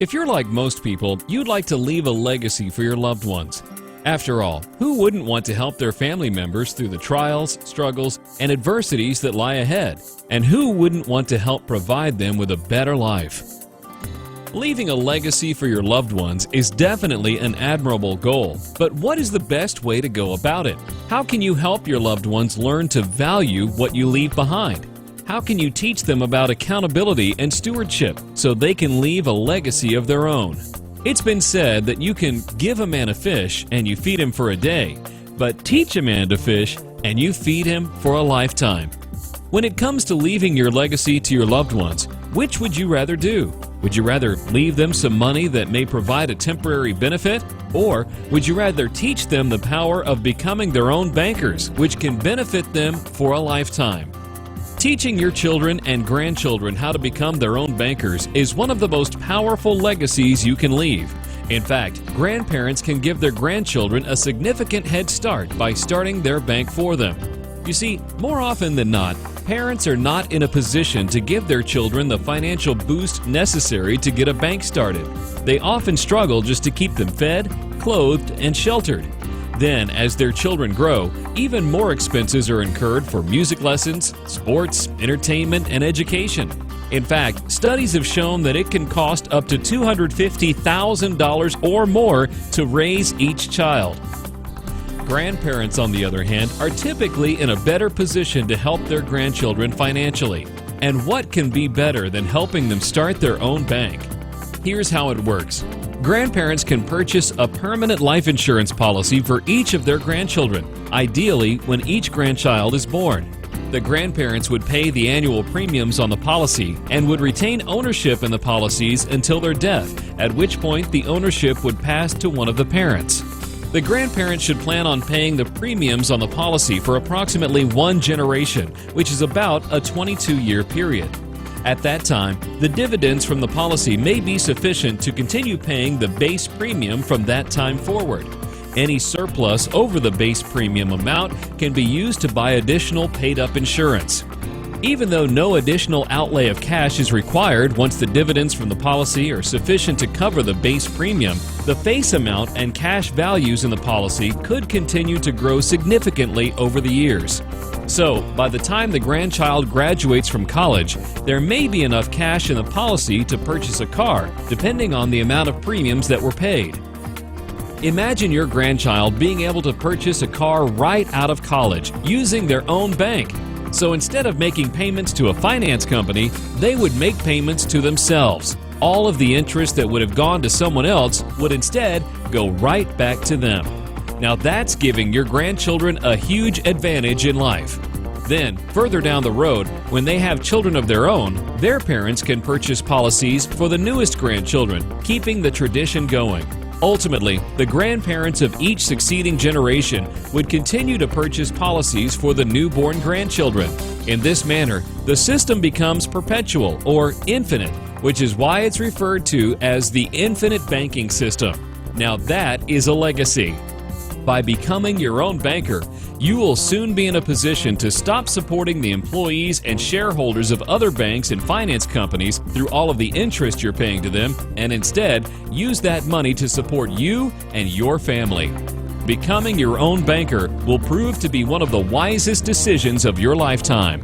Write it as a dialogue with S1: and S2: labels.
S1: If you're like most people, you'd like to leave a legacy for your loved ones. After all, who wouldn't want to help their family members through the trials, struggles, and adversities that lie ahead? And who wouldn't want to help provide them with a better life? Leaving a legacy for your loved ones is definitely an admirable goal, but what is the best way to go about it? How can you help your loved ones learn to value what you leave behind? How can you teach them about accountability and stewardship so they can leave a legacy of their own? It's been said that you can give a man a fish and you feed him for a day, but teach a man to fish and you feed him for a lifetime. When it comes to leaving your legacy to your loved ones, which would you rather do? Would you rather leave them some money that may provide a temporary benefit? Or would you rather teach them the power of becoming their own bankers, which can benefit them for a lifetime? Teaching your children and grandchildren how to become their own bankers is one of the most powerful legacies you can leave. In fact, grandparents can give their grandchildren a significant head start by starting their bank for them. You see, more often than not, parents are not in a position to give their children the financial boost necessary to get a bank started. They often struggle just to keep them fed, clothed, and sheltered. Then, as their children grow, even more expenses are incurred for music lessons, sports, entertainment, and education. In fact, studies have shown that it can cost up to $250,000 or more to raise each child. Grandparents, on the other hand, are typically in a better position to help their grandchildren financially. And what can be better than helping them start their own bank? Here's how it works. Grandparents can purchase a permanent life insurance policy for each of their grandchildren, ideally when each grandchild is born. The grandparents would pay the annual premiums on the policy and would retain ownership in the policies until their death, at which point the ownership would pass to one of the parents. The grandparents should plan on paying the premiums on the policy for approximately one generation, which is about a 22-year period. At that time, the dividends from the policy may be sufficient to continue paying the base premium from that time forward. Any surplus over the base premium amount can be used to buy additional paid-up insurance. Even though no additional outlay of cash is required once the dividends from the policy are sufficient to cover the base premium, the face amount and cash values in the policy could continue to grow significantly over the years. So, by the time the grandchild graduates from college, there may be enough cash in the policy to purchase a car, depending on the amount of premiums that were paid. Imagine your grandchild being able to purchase a car right out of college using their own bank. So instead of making payments to a finance company, they would make payments to themselves. All of the interest that would have gone to someone else would instead go right back to them. Now that's giving your grandchildren a huge advantage in life. Then, further down the road, when they have children of their own, their parents can purchase policies for the newest grandchildren, keeping the tradition going. Ultimately, the grandparents of each succeeding generation would continue to purchase policies for the newborn grandchildren. In this manner, the system becomes perpetual or infinite, which is why it's referred to as the infinite banking system. Now that is a legacy. By becoming your own banker, you will soon be in a position to stop supporting the employees and shareholders of other banks and finance companies through all of the interest you're paying to them, and instead use that money to support you and your family. Becoming your own banker will prove to be one of the wisest decisions of your lifetime.